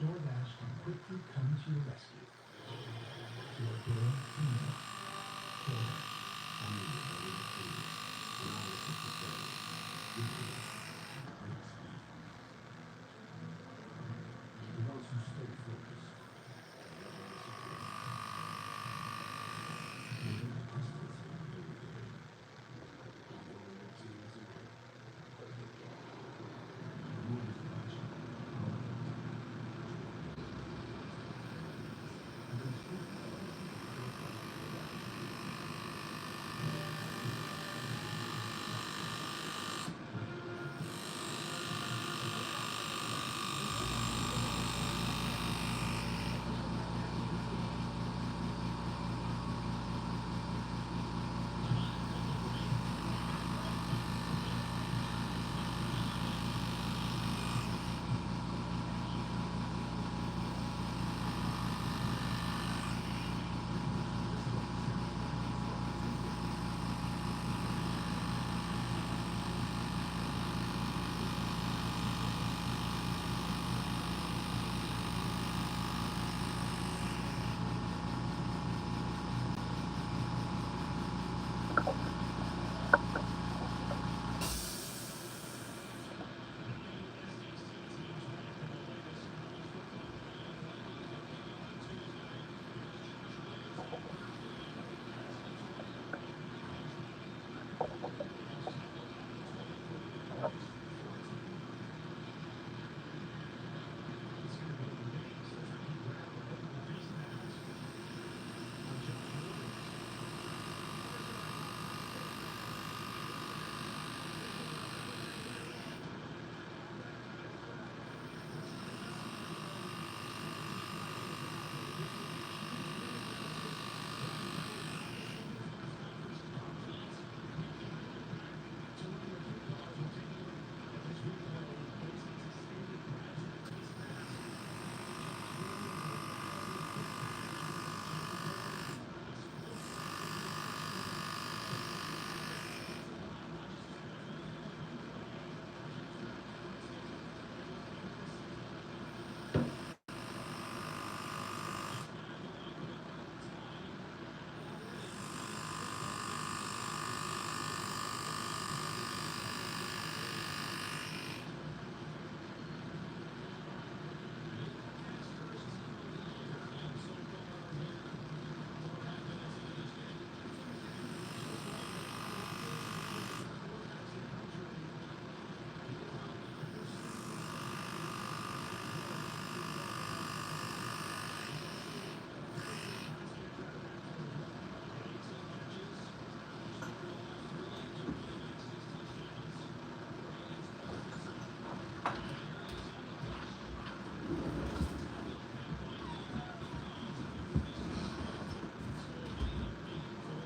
DoorDash can quickly come to your rescue.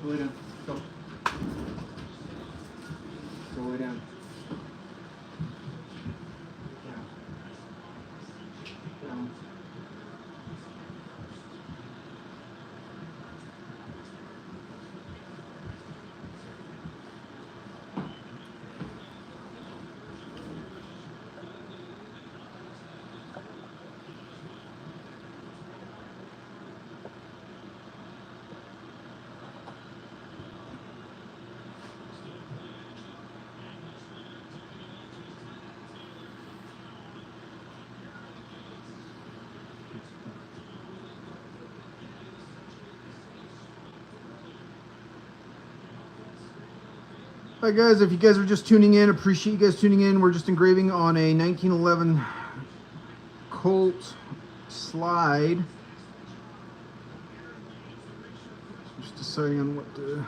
Go way down. Go. Go way down. Down. Down. Hi guys, if you guys are just tuning in, appreciate you guys tuning in. We're just engraving on a 1911 Colt slide. Just deciding on what to...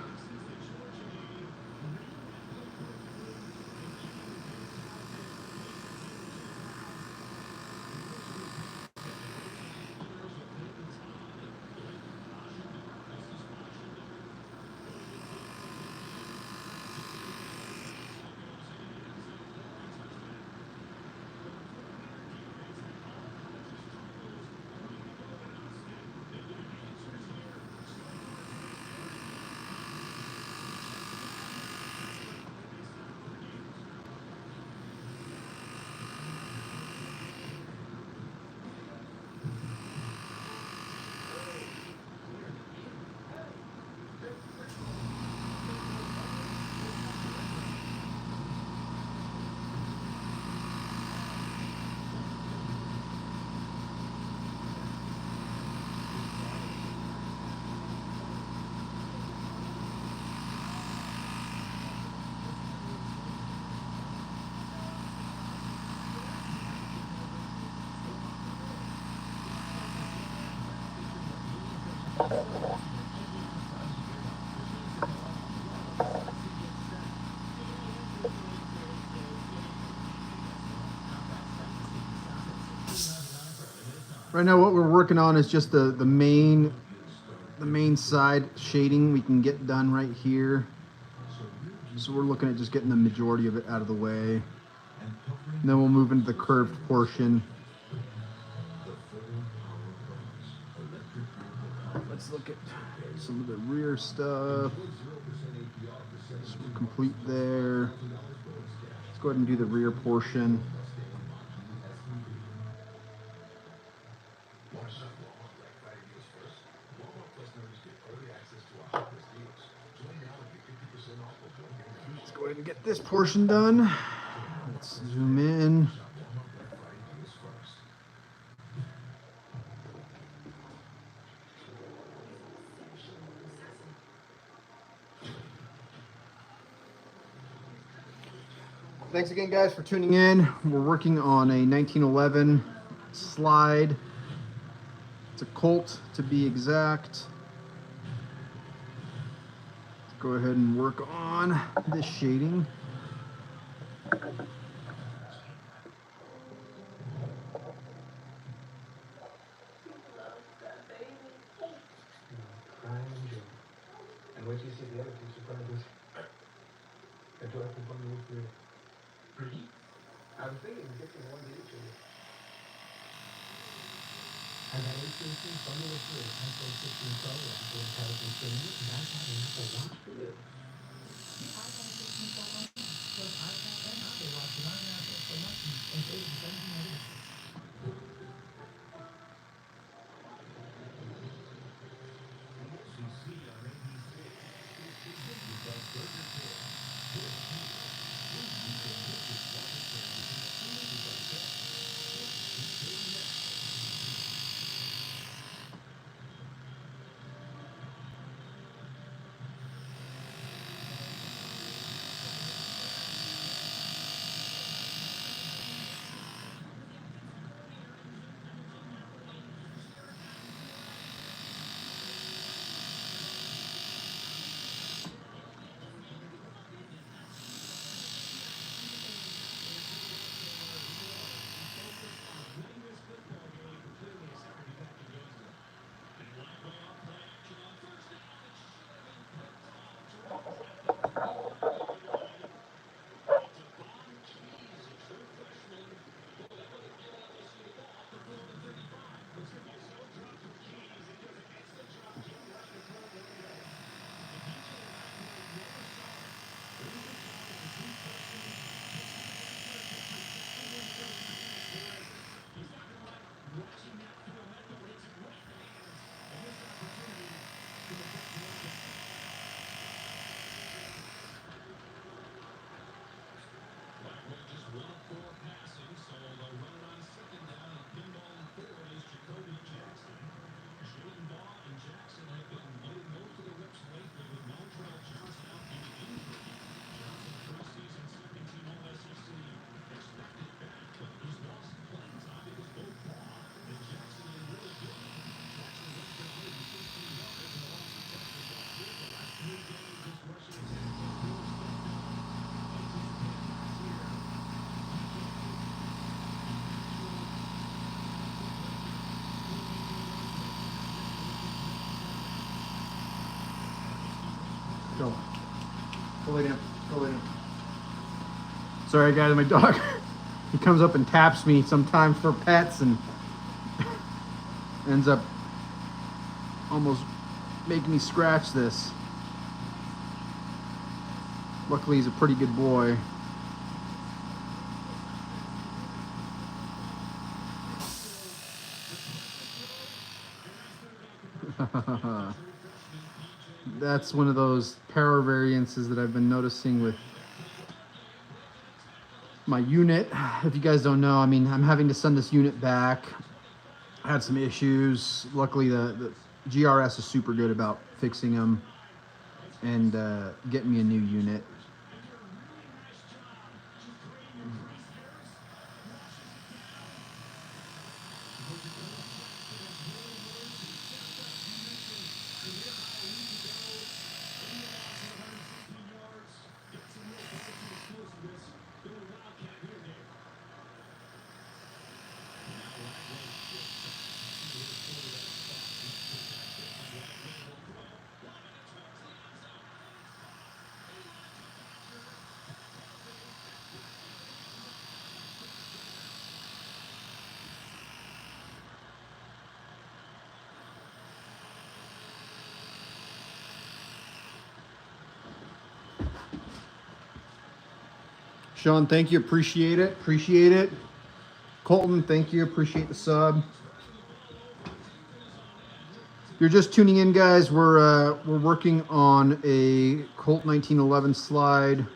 Right now what we're working on is just the main side shading we can get done right here. So we're looking at just getting the majority of it out of the way. And then we'll move into the curved portion. Let's look at some of the rear stuff. So we're complete there. Let's go ahead and do the rear portion. Let's go ahead and get this portion done. Let's zoom in. Thanks again, guys, for tuning in. We're working on a 1911 slide. It's a Colt, to be exact. Let's go ahead and work on this shading. And what you see the other two surprises. I do have to bundle with the pretty. I was thinking of getting one to each of you. And that AT&T bundle with the iPhone 16 Pro after intelligent streaming, and that's how the Apple Watch for you. The iPhone 16 Pro plus iPad and Apple Watch with iPad for nothing and save $17. Go. Go lay down. Go lay down. Sorry guys, my dog, he comes up and taps me sometimes for pets and ends up almost making me scratch this. Luckily he's a pretty good boy. That's one of those power variances that I've been noticing with my unit. If you guys don't know, I mean, I'm having to send this unit back. I had some issues. Luckily, the GRS is super good about fixing them and getting me a new unit. Sean, thank you. Appreciate it. Appreciate it. Colton, thank you. Appreciate the sub. If you're just tuning in, guys, we're working on a Colt 1911 slide.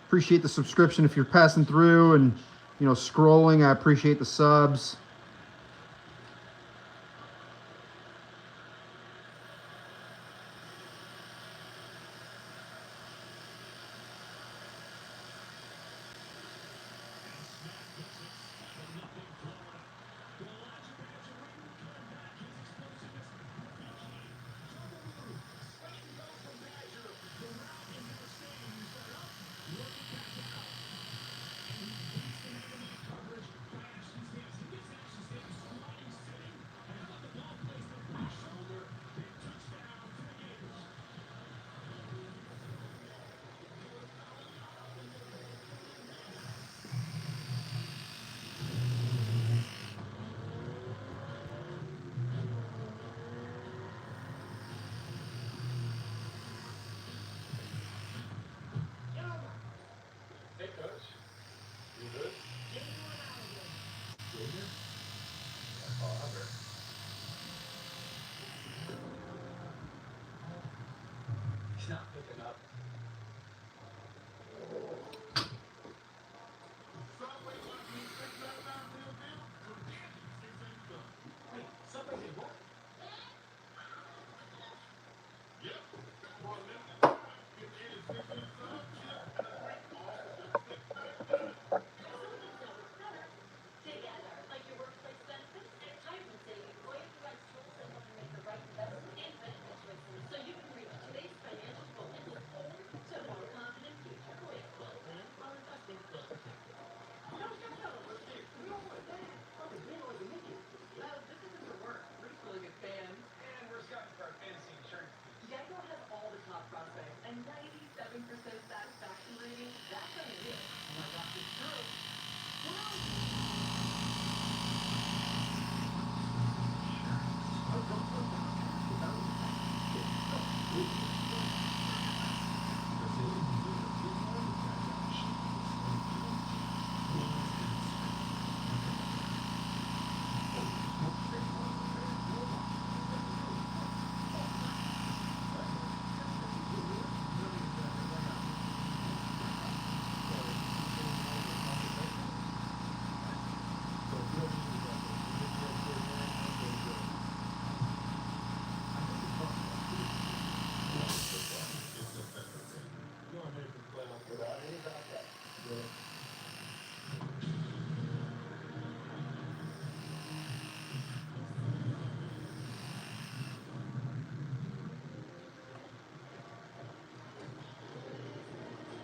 Appreciate the subscription. If you're passing through and scrolling, I appreciate the subs. Not picking up.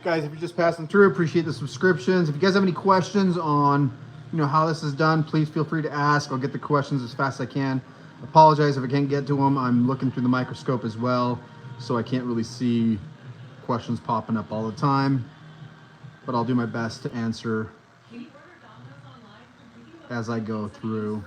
Guys, if you're just passing through, appreciate the subscriptions. If you guys have any questions on how this is done, please feel free to ask. I'll get the questions as fast as I can. Apologize if I can't get to them. I'm looking through the microscope as well. so I can't really see questions popping up all the time, but I'll do my best to answer as I go through.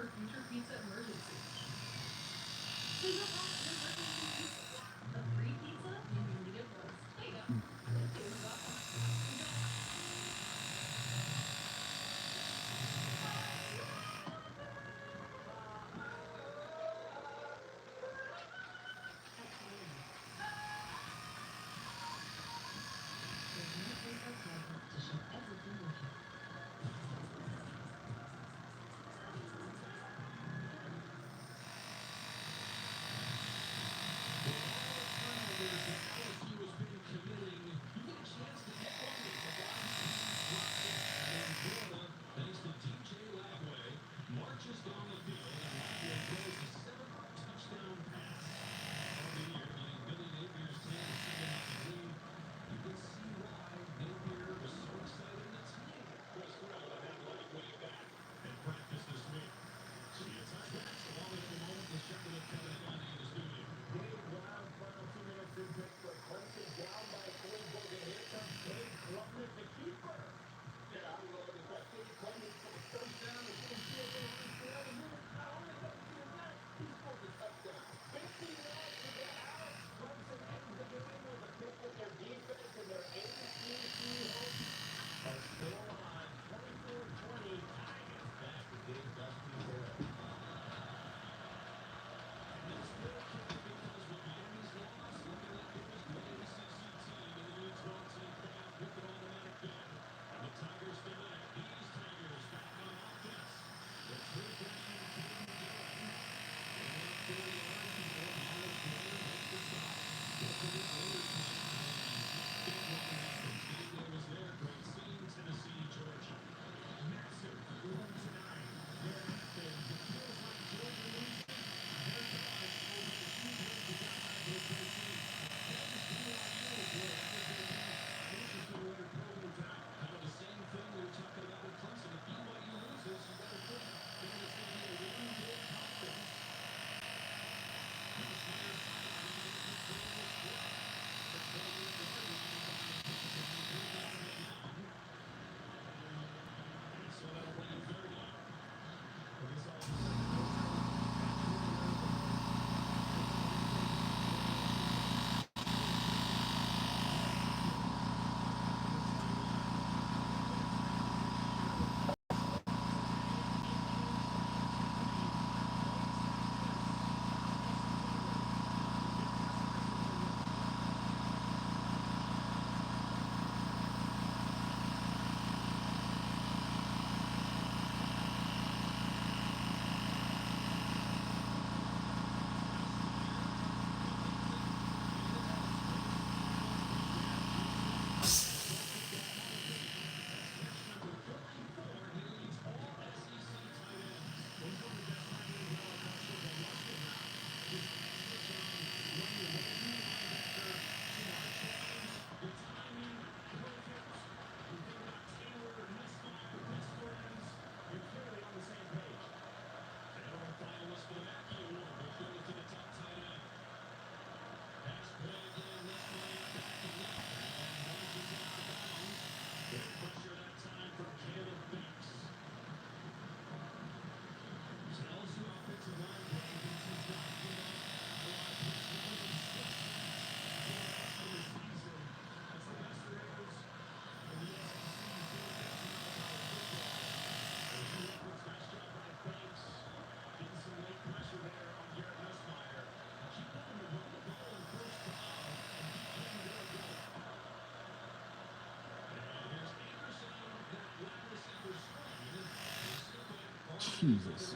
Jesus.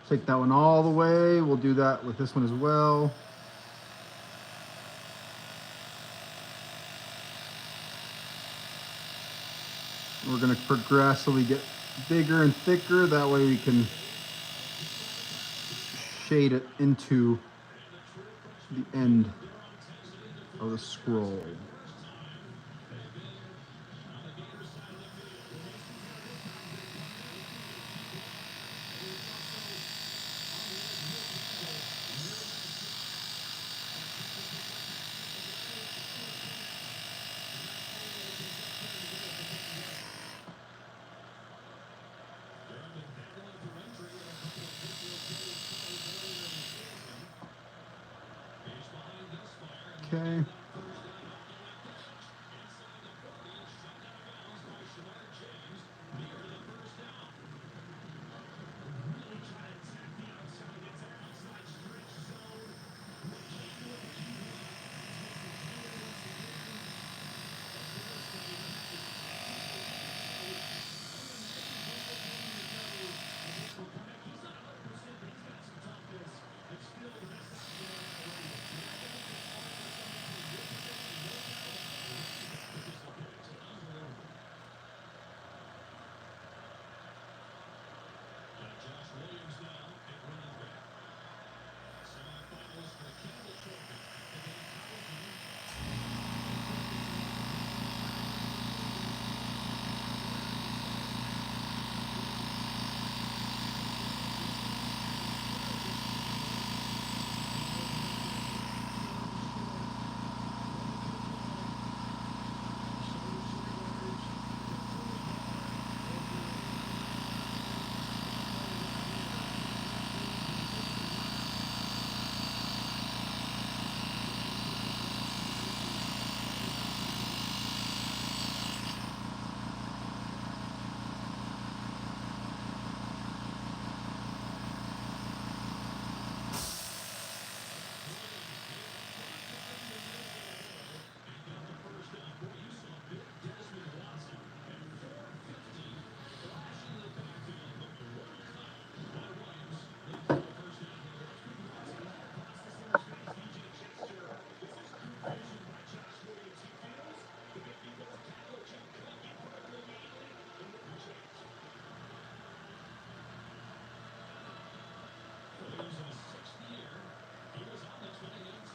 Take that one all the way. We'll do that with this one as well. We're we're going to progressively get bigger and thicker. That way we can shade it into the end of the scroll. Okay.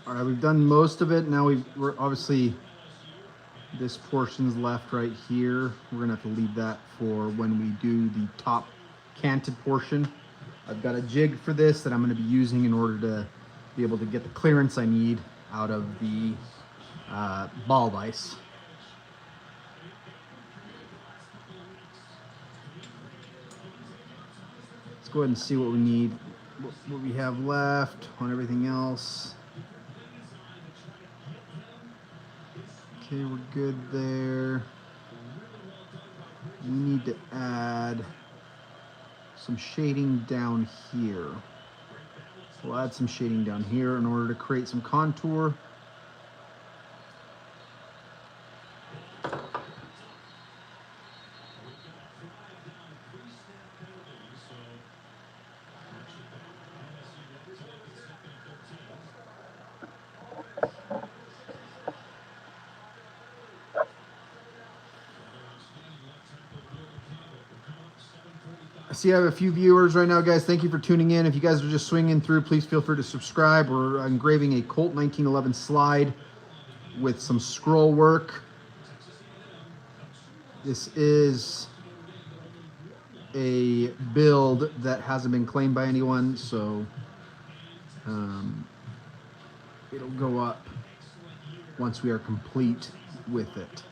All right, we've done most of it. Now we're obviously, this portion's left right here. We're gonna have to leave that for when we do the top canted portion. I've got a jig for this that I'm gonna be using in order to be able to get the clearance I need out of the ball vise. Let's go ahead and see what we need, what we have left on everything else. Okay, we're good there. We need to add some shading down here. So we'll add some shading down here in order to create some contour. I see I have a few viewers right now, guys. Thank you for tuning in. If you guys are just swinging through, please feel free to subscribe. We're engraving a Colt 1911 slide with some scroll work. This is a build that hasn't been claimed by anyone, so it'll go up once we are complete with it.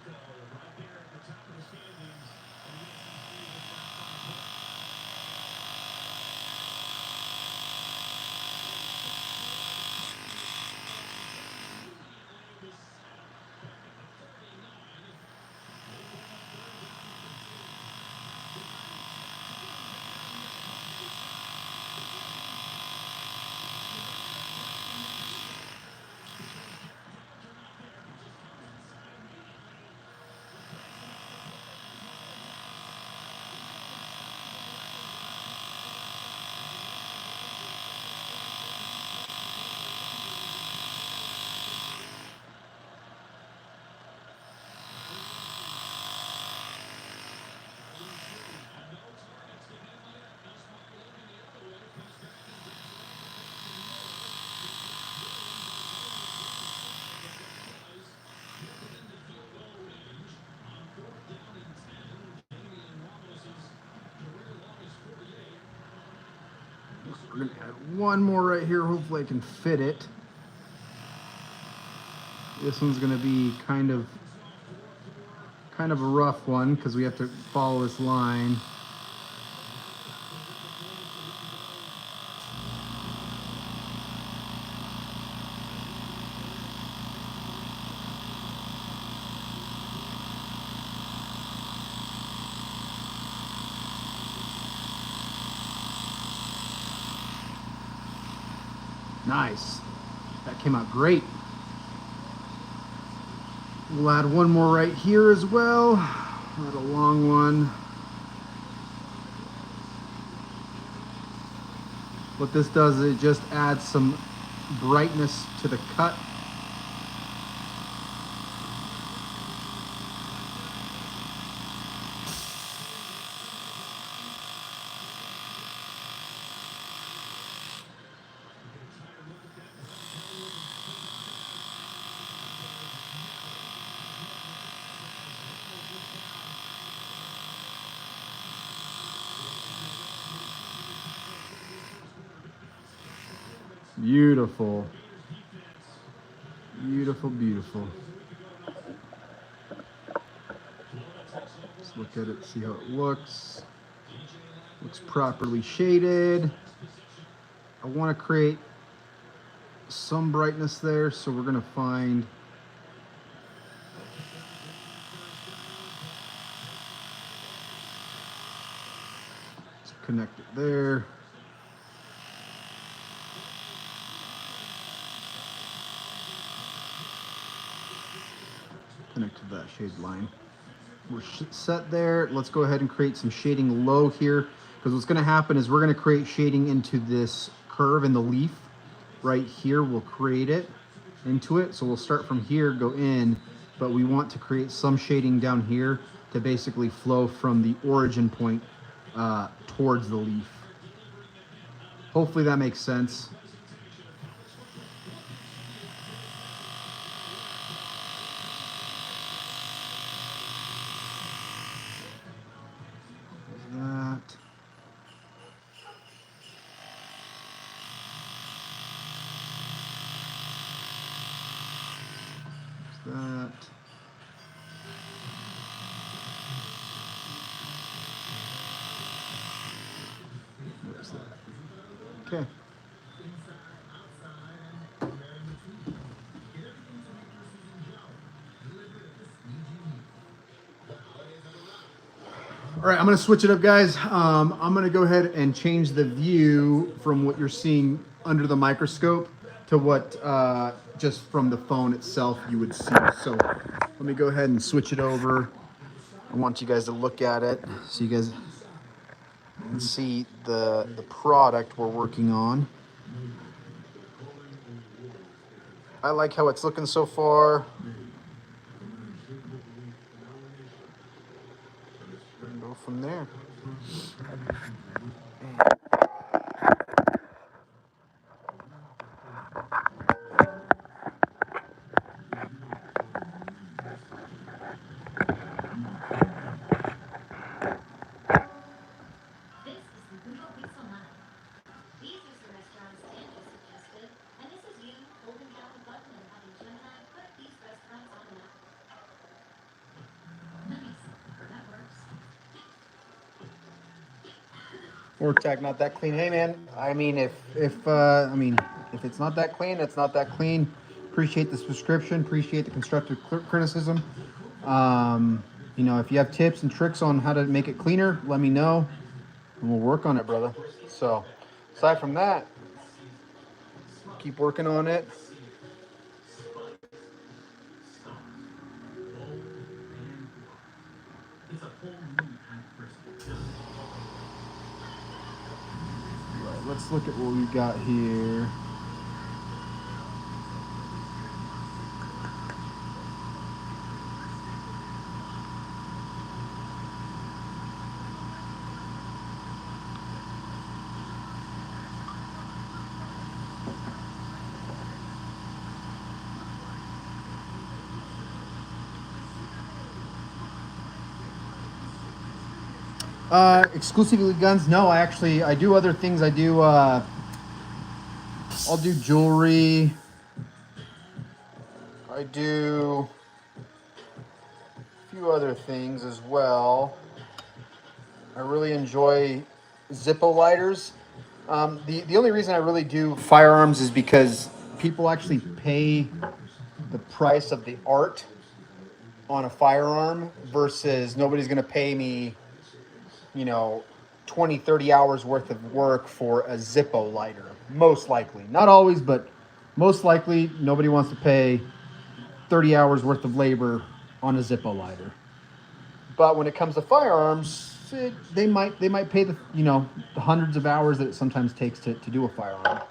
We're gonna add one more right here. Hopefully I can fit it. This one's gonna be kind of a rough one because we have to follow this line. Nice. That came out great. We'll add one more right here as well. Add a long one. What this does is it just adds some brightness to the cut. Beautiful. Beautiful, beautiful. Let's look at it, see how it looks. Looks properly shaded. I want to create some brightness there, so we're going to find let's connect it there. Connect to that shade line. We're set there. Let's go ahead and create some shading low here, because what's going to happen is we're going to create shading into this curve in the leaf right here. We'll create it into it, so we'll start from here, go in, but we want to create some shading down here to basically flow from the origin point towards the leaf. Hopefully that makes sense. That. Where's that? Okay. All right, I'm gonna switch it up, guys. I'm gonna go ahead and change the view from what you're seeing under the microscope to what just from the phone itself you would see. So let me go ahead and switch it over. I want you guys to look at it so you guys can see the product we're working on. I like how it's looking so far. Go from there. Or tag not that clean. Hey man, I mean if it's not that clean, it's not that clean. Appreciate the subscription, appreciate the constructive criticism. You know, if you have tips and tricks on how to make it cleaner, let me know and we'll work on it, brother. So aside from that, keep working on it. Let's look at what we got here. Exclusively guns? No, I do other things. I'll do jewelry. I do a few other things as well. I really enjoy Zippo lighters. The only reason I really do firearms is because people actually pay the price of the art on a firearm versus nobody's going to pay me, you know, 20, 30 hours worth of work for a Zippo lighter. Most likely. Not always, but most likely nobody wants to pay 30 hours worth of labor on a Zippo lighter. But when it comes to firearms, they might pay the hundreds of hours that it sometimes takes to do a firearm.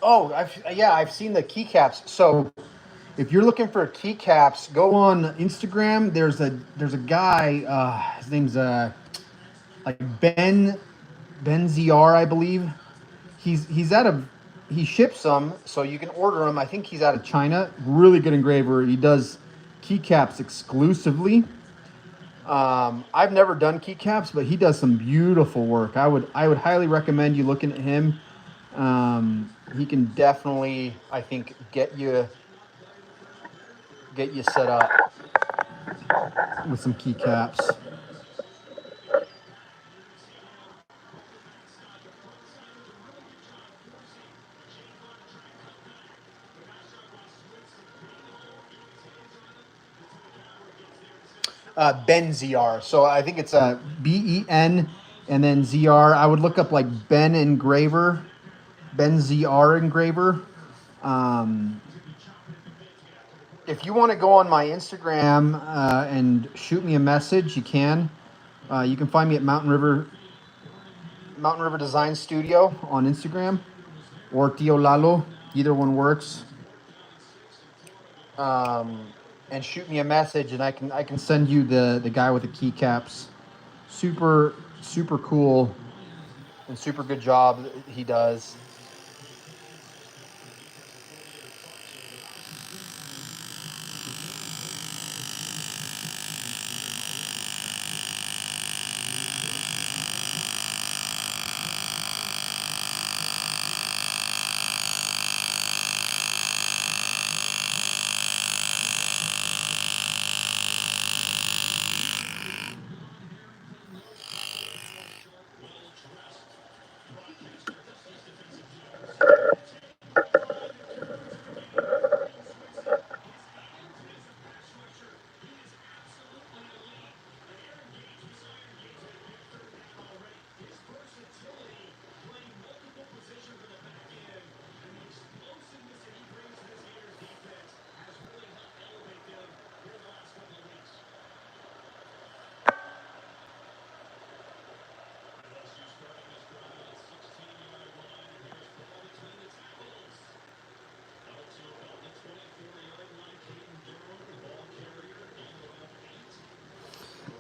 Oh, I've seen the keycaps. So if you're looking for keycaps, go on Instagram. There's a guy. His name's like Ben ZR, I believe. He's out of he ships them, so you can order them. I think he's out of China. Really good engraver. He does keycaps exclusively. I've never done keycaps, but he does some beautiful work. I would highly recommend you looking at him. He can definitely, I think, get you set up with some keycaps. Ben ZR. So I think it's Ben and then ZR. I would look up like Ben Engraver, Ben ZR Engraver. Um, if you want to go on my Instagram and shoot me a message, you can. You can find me at Mountain River Design Studio on Instagram or Tío Lalo. Either one works. And shoot me a message, and I can send you the guy with the keycaps. Super cool and super good job he does.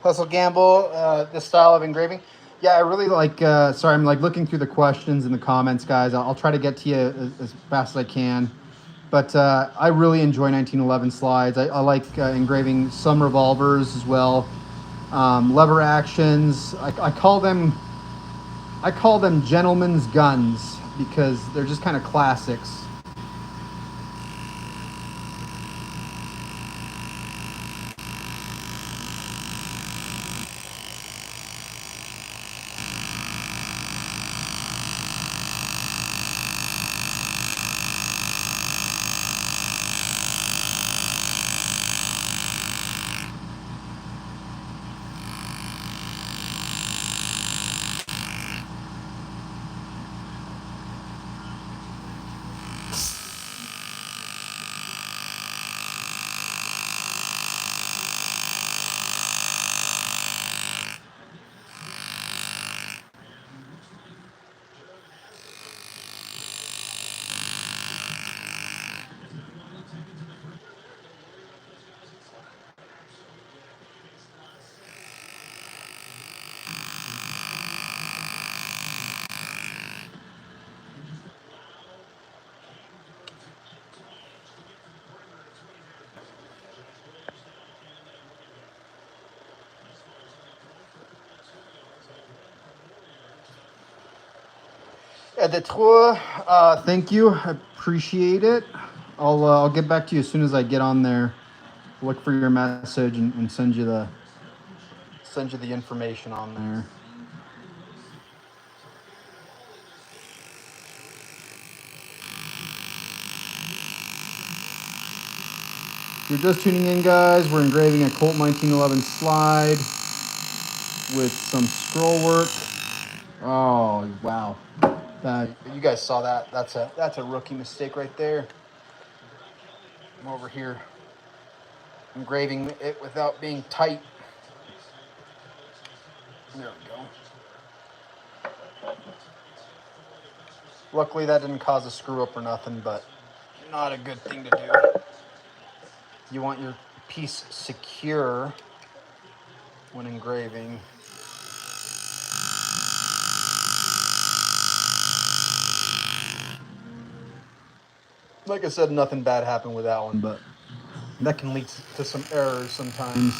Hustle Gamble, this style of engraving. Yeah, I really like. Sorry, I'm like looking through the questions in the comments, guys. I'll try to get to you as fast as I can. But I really enjoy 1911 slides. I like engraving some revolvers as well. Lever actions. I call them gentlemen's guns because they're just kind of classics. Editor, thank you. I appreciate it. I'll get back to you as soon as I get on there. Look for your message and send you the information on there. If you're just tuning in, guys, we're engraving a Colt 1911 slide with some scroll work. Oh wow, you guys saw that? That's a rookie mistake right there. I'm over here engraving it without being tight. There we go. Luckily, that didn't cause a screw up or nothing, but not a good thing to do. You want your piece secure when engraving. Like I said, nothing bad happened with that one, but that can lead to some errors sometimes.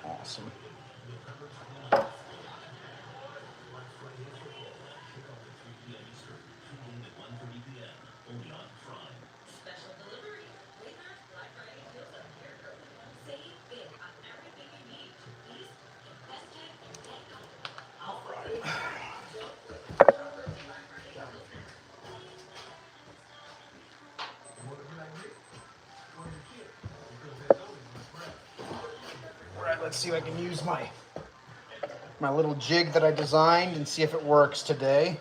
Awesome. All right, let's see if I can use my little jig that I designed and see if it works today.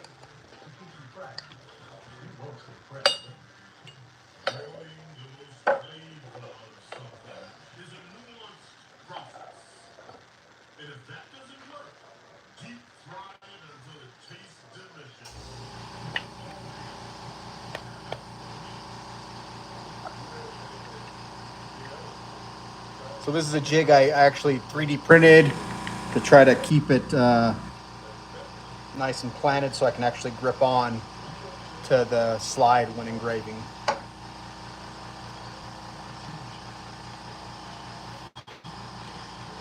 So this is a jig I actually 3D printed to try to keep it nice and planted so I can actually grip on to the slide when engraving.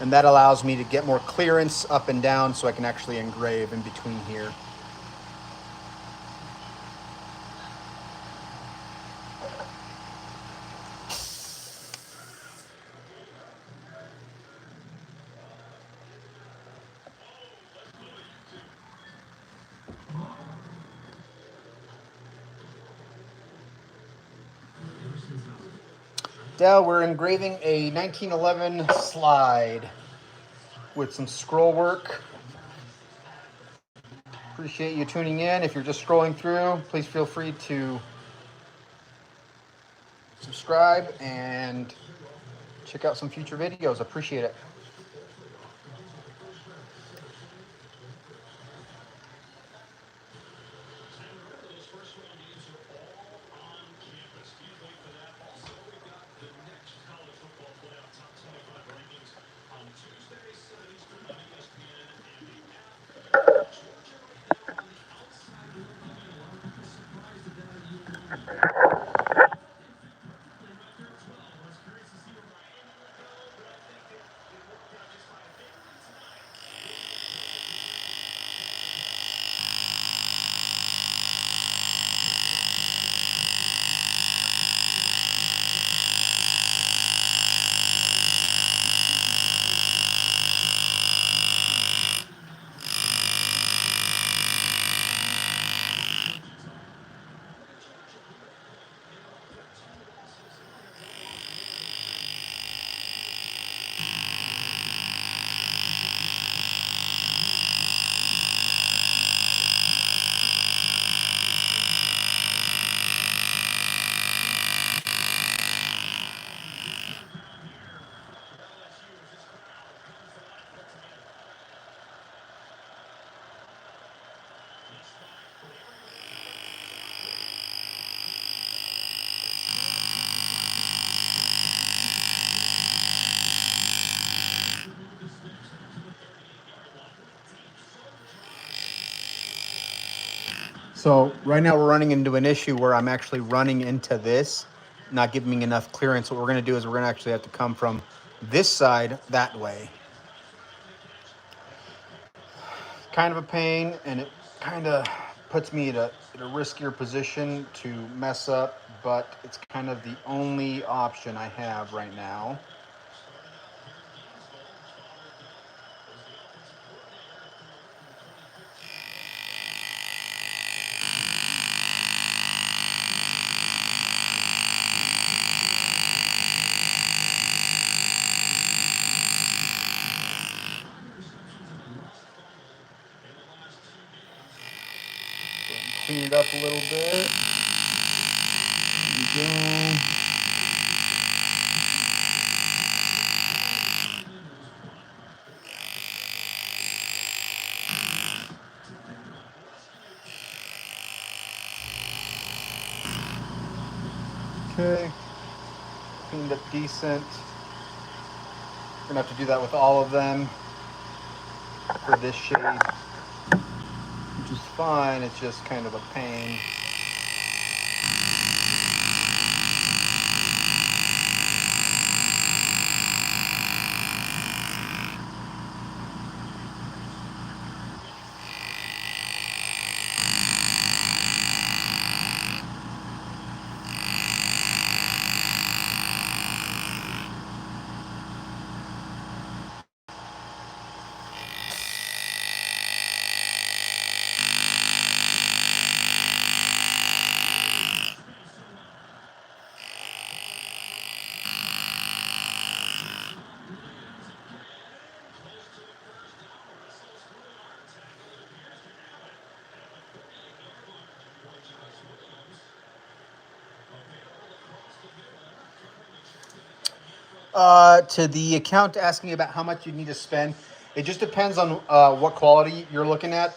And that allows me to get more clearance up and down so I can actually engrave in between here. Now we're engraving a 1911 slide with some scroll work. Appreciate you tuning in. If you're just scrolling through, please feel free to subscribe and check out some future videos. Appreciate it. So right now we're running into an issue where I'm actually running into this, not giving me enough clearance. What we're going to do is we're going to actually have to come from this side that way. Kind of a pain, and it kind of puts me at a riskier position to mess up, but it's kind of the only option I have right now. Clean it up a little bit. There we go. Okay, cleaned up decent. We're gonna have to do that with all of them for this shade, which is fine. It's just kind of a pain. To the account asking about how much you need to spend, it just depends on what quality you're looking at.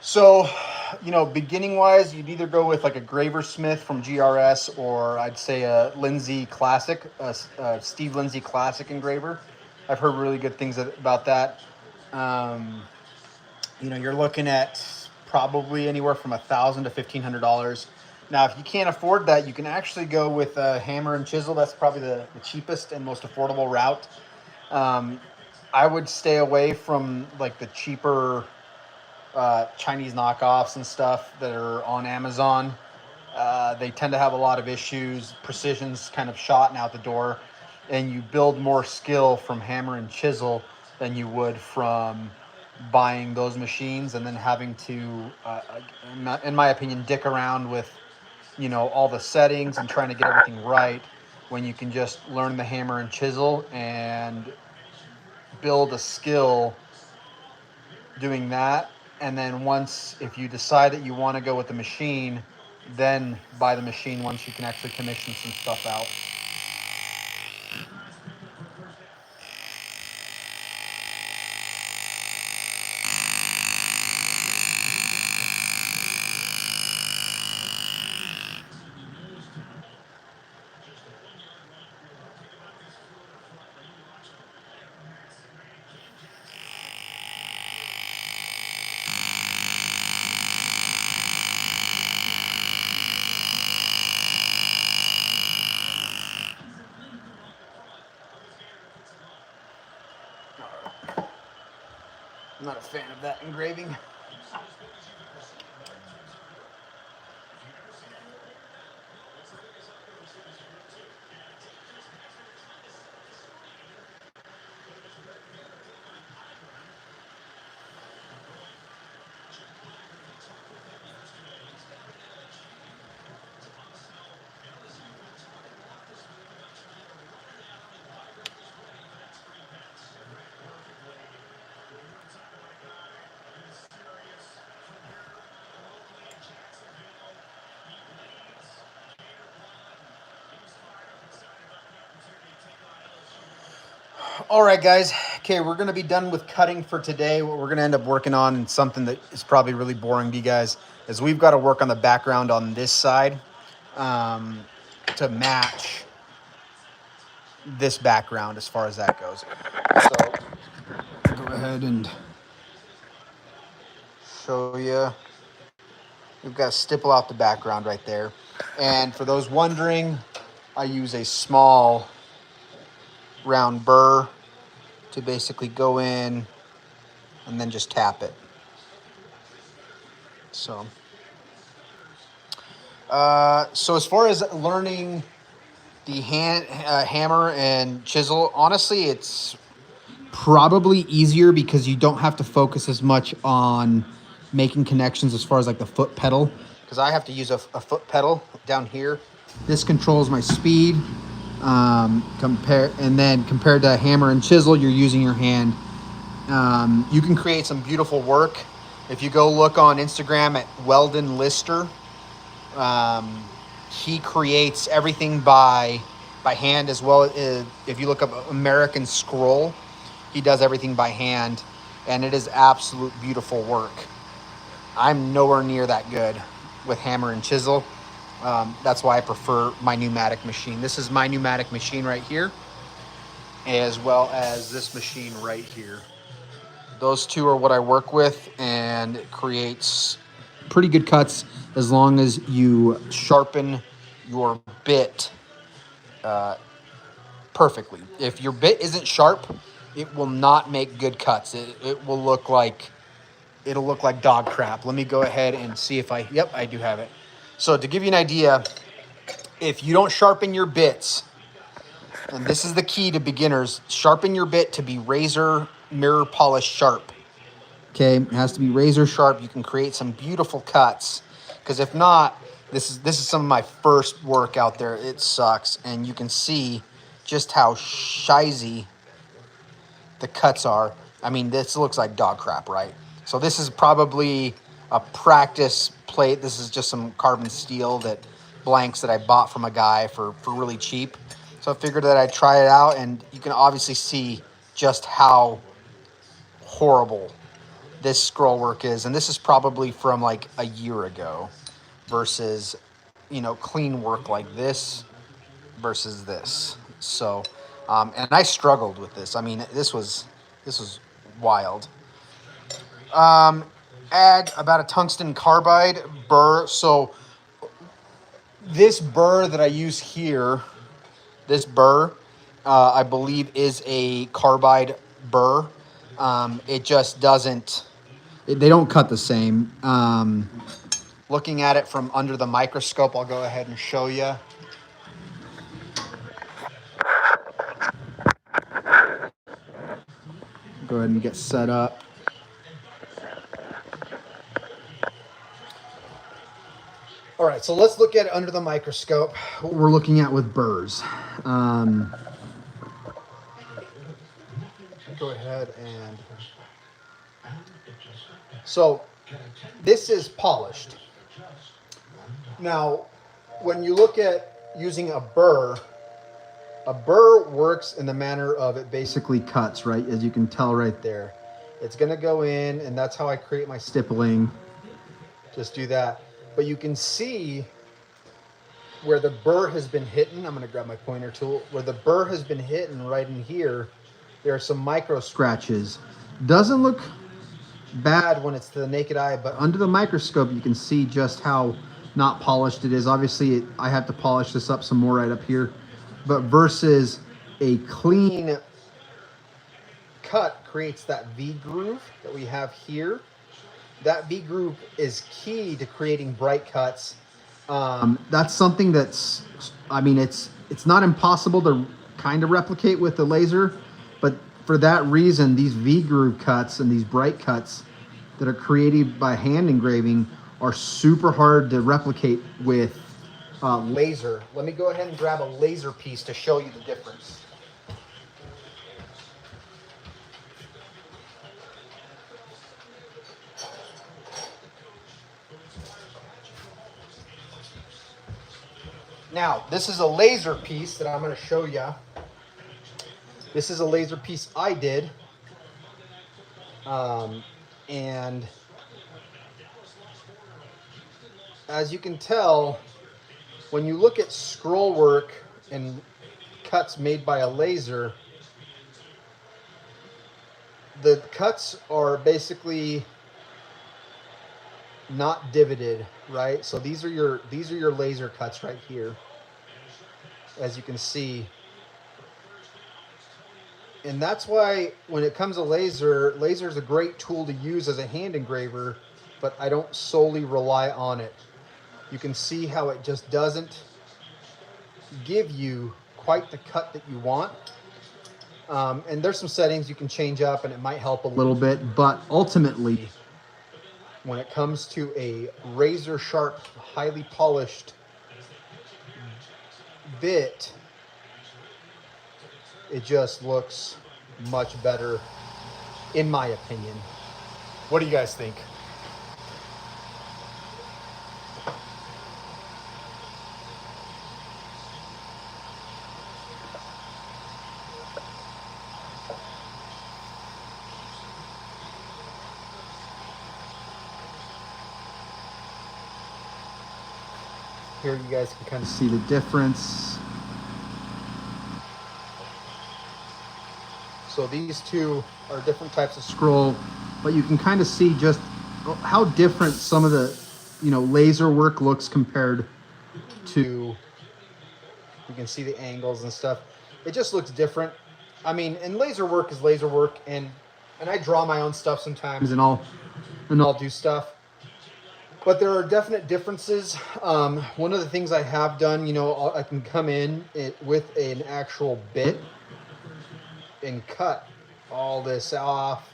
So, beginning wise, you'd either go with like a Graver Smith from GRS, or I'd say a Lindsay Classic, Steve Lindsay Classic engraver. I've heard really good things about that. Um, you're looking at probably anywhere from $1,000 to $1,500. Now, if you can't afford that, you can actually go with a hammer and chisel. That's probably the cheapest and most affordable route. Um, I would stay away from like the cheaper Chinese knockoffs and stuff that are on Amazon. They tend to have a lot of issues. Precision's kind of shot and out the door, and you build more skill from hammer and chisel than you would from buying those machines and then having to, in my opinion, dick around with all the settings and trying to get everything right, when you can just learn the hammer and chisel and build a skill doing that. And then once, if you decide that you want to go with the machine, then buy the machine once you can actually commission some stuff out. I'm not a fan of that engraving. All right, guys. Okay, we're going to be done with cutting for today. What we're going to end up working on, and something that is probably really boring to you guys, is we've got to work on the background on this side to match this background as far as that goes. So go ahead and show you. we've got to stipple out the background right there. And for those wondering, I use a small round burr to basically go in and then just tap it. So, so as far as learning the hammer and chisel, honestly, it's probably easier because you don't have to focus as much on making connections as far as like the foot pedal, because I have to use a foot pedal down here. This controls my speed. Compared to hammer and chisel, you're using your hand. You can create some beautiful work. If you go look on Instagram at Weldon Lister, he creates everything by hand as well. If you look up American Scroll, he does everything by hand, and it is absolute beautiful work. I'm nowhere near that good with hammer and chisel. That's why I prefer my pneumatic machine. This is my pneumatic machine right here, as well as this machine right here. Those two are what I work with, and it creates pretty good cuts as long as you sharpen your bit perfectly. If your bit isn't sharp, it will not make good cuts. It'll look like dog crap. Let me go ahead and see if yep, I do have it. So to give you an idea, if you don't sharpen your bits, and this is the key to beginners, sharpen your bit to be razor mirror polish sharp. Okay, it has to be razor sharp. You can create some beautiful cuts, because if not, this is some of my first work out there. It sucks, and you can see just how shizy the cuts are. I mean, this looks like dog crap, right? So this is probably a practice plate. This is just some carbon steel blanks that I bought from a guy for really cheap. So I figured that I'd try it out, and you can obviously see just how horrible this scroll work is. And this is probably from like a year ago versus, clean work like this versus this. So, and I struggled with this. I mean, this was wild. Add about a tungsten carbide burr. So this burr that I use here, this burr, I believe is a carbide burr. It just doesn't. They don't cut the same. Looking at it from under the microscope, I'll go ahead and show you. Go ahead and get set up. All right, so let's look at it under the microscope. What we're looking at with burrs. Go ahead and... So this is polished. Now, when you look at using a burr works in the manner of it basically cuts, right? As you can tell right there. It's going to go in, and that's how I create my stippling. Just do that. But you can see where the burr has been hitting. I'm going to grab my pointer tool. Where the burr has been hitting right in here, there are some micro scratches. Doesn't look bad when it's to the naked eye, but under the microscope, you can see just how not polished it is. Obviously, I have to polish this up some more right up here. But versus a clean cut creates that V groove that we have here. That V groove is key to creating bright cuts. That's something that's, I mean, it's not impossible to kind of replicate with the laser, but for that reason, these V groove cuts and these bright cuts that are created by hand engraving are super hard to replicate with laser. Let me go ahead and grab a laser piece to show you the difference. Now, this is a laser piece that I'm going to show you. This is a laser piece I did. And as you can tell, when you look at scroll work and cuts made by a laser, the cuts are basically not divoted, right? So these are your laser cuts right here, as you can see. And that's why when it comes to laser is a great tool to use as a hand engraver, but I don't solely rely on it. You can see how it just doesn't give you quite the cut that you want. And there's some settings you can change up and it might help a little bit, but ultimately, when it comes to a razor sharp, highly polished bit, it just looks much better, in my opinion. What do you guys think? Here you guys can kind of see the difference. So these two are different types of scroll, but you can kind of see just how different some of the, laser work looks compared to, you can see the angles and stuff. It just looks different. I mean, and laser work is laser work, and I draw my own stuff sometimes, and I'll do stuff. But there are definite differences. One of the things I have done, I can come in with an actual bit and cut all this off,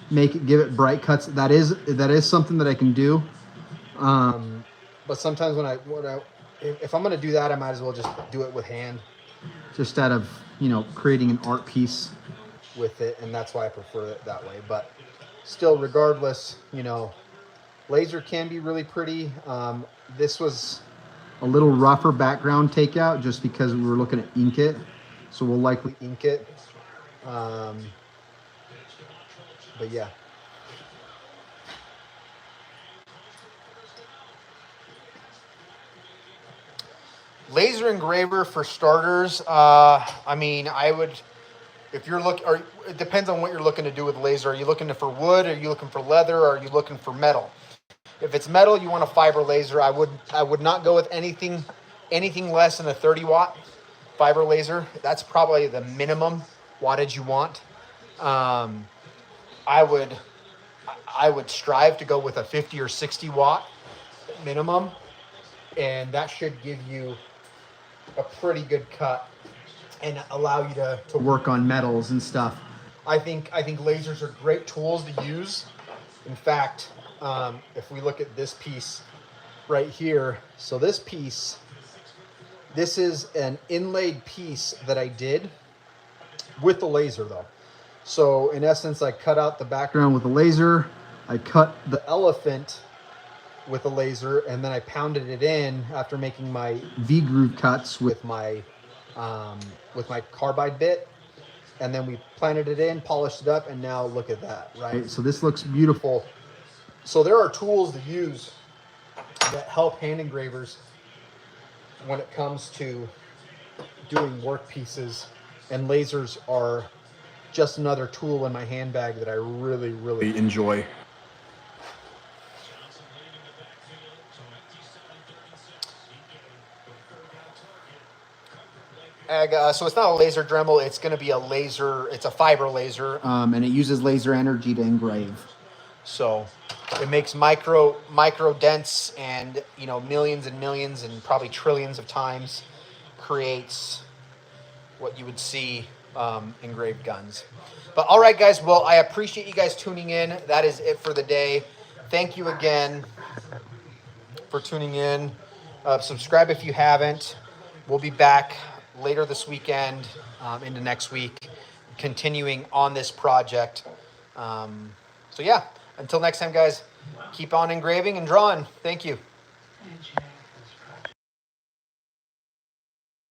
give it bright cuts. That is something that I can do. But sometimes if I'm going to do that, I might as well just do it with hand, just out of creating an art piece with it, and that's why I prefer it that way. But still, regardless, laser can be really pretty. This was a little rougher background takeout just because we were looking at ink it. So we'll likely ink it. But yeah. Laser engraver for starters. I mean, I would, if you're looking, or it depends on what you're looking to do with laser. Are you looking for wood? Are you looking for leather? Or are you looking for metal? If it's metal, you want a fiber laser. I would not go with anything less than a 30 watt fiber laser. That's probably the minimum wattage you want. I would strive to go with a 50 or 60 watt minimum, and that should give you a pretty good cut and allow you to work on metals and stuff. I think lasers are great tools to use. In fact, if we look at this piece right here, so this is an inlaid piece that I did with the laser though. So in essence, I cut out the background with a laser, I cut the elephant with a laser, and then I pounded it in after making my V-groove cuts with my carbide bit, and then we planted it in, polished it up, and now look at that, right? So this looks beautiful. So there are tools to use that help hand engravers when it comes to doing work pieces, and lasers are just another tool in my handbag that I really, really enjoy. So it's not a laser Dremel, it's going to be a laser, it's a fiber laser. And it uses laser energy to engrave. So it makes micro dents, and millions and millions and probably trillions of times creates what you would see engraved guns. But all right, guys, well, I appreciate you guys tuning in. That is it for the day. Thank you again for tuning in. Subscribe if you haven't. We'll be back later this weekend into next week, continuing on this project. So yeah, until next time, guys, keep on engraving and drawing. Thank you.